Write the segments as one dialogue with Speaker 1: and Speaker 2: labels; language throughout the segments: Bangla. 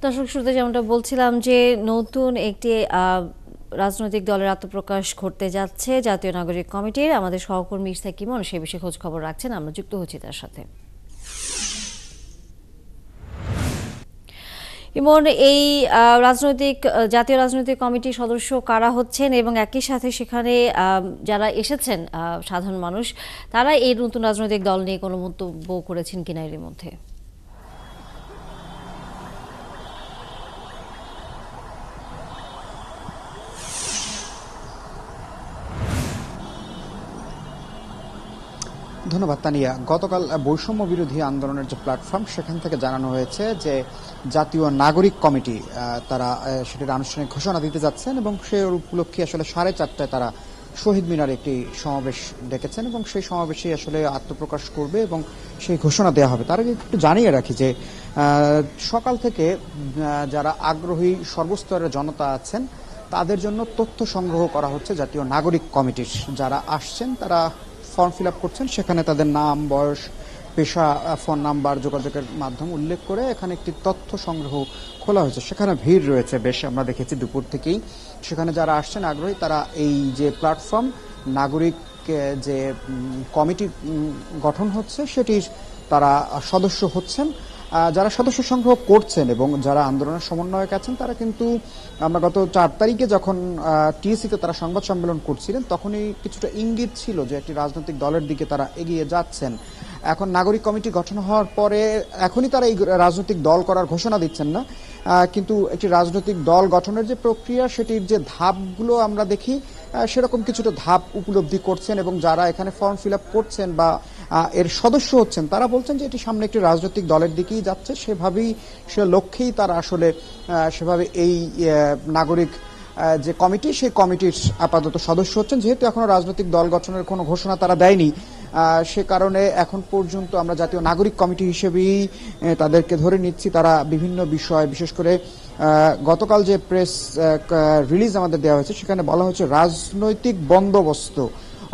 Speaker 1: দর্শক শ্রোতা, যেমনটা বলছিলাম যে নতুন একটি রাজনৈতিক দলের আত্মপ্রকাশ ঘটতে যাচ্ছে জাতীয় নাগরিক কমিটির। আমাদের সহকর্মী ইসা কিমন সে বিষয়ে খোঁজ খবর রাখছেন, আমরা যুক্ত হচ্ছি তার সাথে। ইমন, এই জাতীয় রাজনৈতিক কমিটির সদস্য কারা হচ্ছেন এবং একই সাথে সেখানে যারা এসেছেন সাধারণ মানুষ, তারা এই নতুন রাজনৈতিক দল নিয়ে কোনো মন্তব্য করেছেন কিনা এর মধ্যে?
Speaker 2: ধন্যবাদ তানিয়া। গতকাল বৈষম্য বিরোধী আন্দোলনের যে প্ল্যাটফর্ম, সেখান থেকে জানানো হয়েছে যে জাতীয় নাগরিক কমিটি তারা সেটির আনুষ্ঠানিক ঘোষণা দিতে যাচ্ছেন এবং সে উপলক্ষে আসলে 4:30টায় তারা শহীদ মিনারে একটি সমাবেশ ডেকেছেন এবং সেই সমাবেশে আসলে আত্মপ্রকাশ করবে এবং সেই ঘোষণা দেওয়া হবে। তার আগে একটু জানিয়ে রাখি যে সকাল থেকে যারা আগ্রহী সর্বস্তরের জনতা আছেন তাদের জন্য তথ্য সংগ্রহ করা হচ্ছে জাতীয় নাগরিক কমিটির। যারা আসছেন তারা ফর্ম ফিল আপ করছেন, সেখানে তাদের নাম, বয়স, পেশা, ফোন নাম্বার, যোগাযোগের মাধ্যম উল্লেখ করে এখানে একটি তথ্য সংগ্রহ খোলা হয়েছে। সেখানে ভিড় রয়েছে বেশ, আমরা দেখেছি দুপুর থেকেই। সেখানে যারা আসছেন আগ্রহী তারা এই যে প্ল্যাটফর্ম নাগরিক যে কমিটি গঠন হচ্ছে সেটির তারা সদস্য হচ্ছেন। যারা সদস্য সংগ্রহ করছেন এবং যারা আন্দোলনের সমন্বয়ক আছেন তারা কিন্তু, আমরা গত 4 তারিখে যখন টিএসসিতে তারা সংবাদ সম্মেলন করছিলেন তখনই কিছুটা ইঙ্গিত ছিল যে একটি রাজনৈতিক দলের দিকে তারা এগিয়ে যাচ্ছেন। এখন নাগরিক কমিটি গঠন হওয়ার পরে এখনই তারা এই রাজনৈতিক দল করার ঘোষণা দিচ্ছেন না, কিন্তু একটি রাজনৈতিক দল গঠনের যে প্রক্রিয়া সেটির যে ধাপগুলো আমরা দেখি সেরকম কিছুটা ধাপ উপলব্ধি করছেন এবং যারা এখানে ফর্ম ফিল আপ করছেন বা এর সদস্য হচ্ছেন তারা বলছেন যে এটি সামনে একটি রাজনৈতিক দলের দিকেই যাচ্ছে। সে লক্ষ্যেই তারা আসলে সেভাবে এই নাগরিক যে কমিটি সেই কমিটির আপাতত সদস্য হচ্ছেন। যেহেতু এখনো রাজনৈতিক দল গঠনের কোনো ঘোষণা তারা দেয়নি, সে কারণে এখন পর্যন্ত আমরা জাতীয় নাগরিক কমিটি হিসেবেই তাদেরকে ধরে নিচ্ছি। তারা বিভিন্ন বিষয়, বিশেষ করে গতকাল যে প্রেস রিলিজ আমাদের দেওয়া হয়েছে সেখানে বলা হয়েছে রাজনৈতিক বন্দোবস্ত,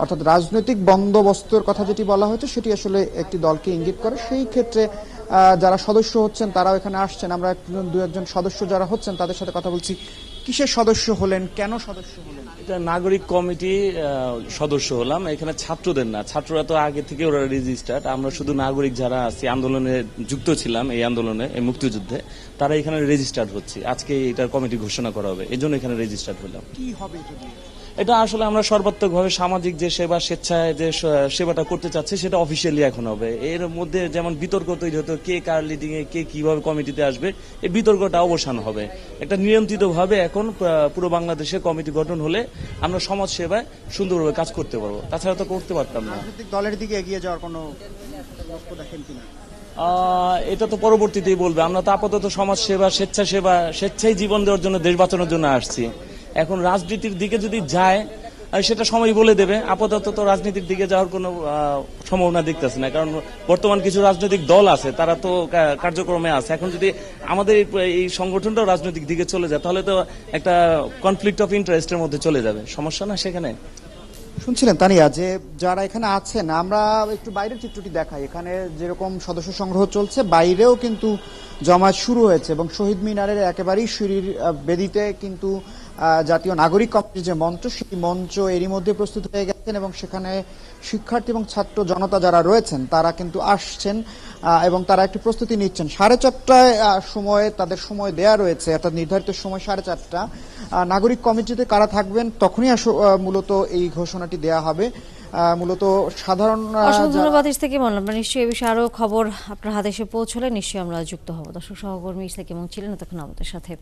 Speaker 2: অর্থাৎ রাজনৈতিক বন্দোবস্তের কথা যেটি বলা হয়েছে সেটি আসলে একটি দলকে ইঙ্গিত করে। সেই ক্ষেত্রে যারা সদস্য হচ্ছেন তারাও এখানে আসছেন। আমরা দু একজন সদস্য যারা হচ্ছেন তাদের সাথে কথা বলছি। কিসের সদস্য হলেন, কেন সদস্য হলেন?
Speaker 3: এটা নাগরিক কমিটি সদস্য হলাম। এখানে ছাত্রদের না, ছাত্ররা তো আগে থেকে ওরা রেজিস্টার্ড। আমরা শুধু নাগরিক যারা আছি, আন্দোলনে যুক্ত ছিলাম, এই আন্দোলনে, এই মুক্তিযুদ্ধে, তারা এখানে রেজিস্টার্ড হচ্ছে। আজকে এটার কমিটি ঘোষণা করা হবে, এই জন্য এখানে রেজিস্টার্ড হলাম।
Speaker 2: কি হবে যদি?
Speaker 3: এটা আসলে আমরা সর্বাত্মকভাবে সামাজিক যে সেবা, স্বেচ্ছায় যে সেবাটা করতে চাচ্ছে সেটা অফিসিয়ালি এখন হবে। এর মধ্যে যেমন বিতর্ক তৈরি হতো, কে কার লিডিং এ, কে কিভাবে কমিটিতে আসবে, এই বিতর্কটা অবসান হবে। একটা নিয়ন্ত্রিত ভাবে এখন পুরো বাংলাদেশে কমিটি গঠন হলে আমরা সমাজ সেবায় সুন্দরভাবে কাজ করতে পারবো, তাছাড়া তো করতে পারতাম না।
Speaker 2: রাজনৈতিক দলের দিকে এগিয়ে যাওয়ার কোনো লক্ষ্য দেখেন কিনা?
Speaker 3: এটা তো পরবর্তীতেই বলবে। আমরা তো আপাতত সমাজ সেবা, স্বেচ্ছায় জীবন দেওয়ার জন্য, দেশ বাঁচানোর জন্য আসছি। এখন রাজনীতির দিকে যদি যায় সেটা সময় বলে দেবে। আপাতত তো রাজনীতির দিকে যাওয়ার কোনো সম্ভাবনা দেখতেছে না, কারণ বর্তমান কিছু রাজনৈতিক দল আছে তারা তো কার্যক্রমে আছে। এখন যদি আমাদের এই সংগঠনটাও রাজনৈতিক দিকে চলে যায় তাহলে তো একটা কনফ্লিক্ট অফ ইন্টারেস্টের মধ্যে চলে যাবে, সমস্যা না সেখানে?
Speaker 2: শুনছিলেন তানিয়া যে যারা এখানে আছেন, আমরা একটু বাইরের চিত্রটি দেখাই। এখানে যেরকম সদস্য সংগ্রহ চলছে, বাইরেও কিন্তু জমায়েত শুরু হয়েছে এবং শহীদ মিনারের একেবারেই সিঁড়ির বেদিতে কিন্তু জাতীয় নাগরিক কমিটির যে মঞ্চ, সেই মঞ্চ এরই মধ্যে প্রস্তুত হয়ে গেছেন এবং সেখানে শিক্ষার্থী এবং ছাত্র জনতা যারা রয়েছেন তারা কিন্তু আসছেন এবং তারা একটি প্রস্তুতি নিচ্ছেন। 4:30টায় সময়ে তাদের সময় দেয়া রয়েছে, অর্থাৎ নির্ধারিত সময় 4:30টা। নাগরিক কমিটিতে কারা থাকবেন তখনই মূলত এই ঘোষণাটি দেয়া হবে। মূলত সাধারণ।
Speaker 1: ধন্যবাদ ইস্তাকি মন। আমরা নিশ্চয়ই এই বিষয়ে আরো খবর আপনার হাতে এসে পৌঁছলে নিশ্চয়ই আমরা যুক্ত হব। দর্শক সহকর্মী ইস্তাকি মন ছিলেন এতক্ষণ আমাদের সাথে।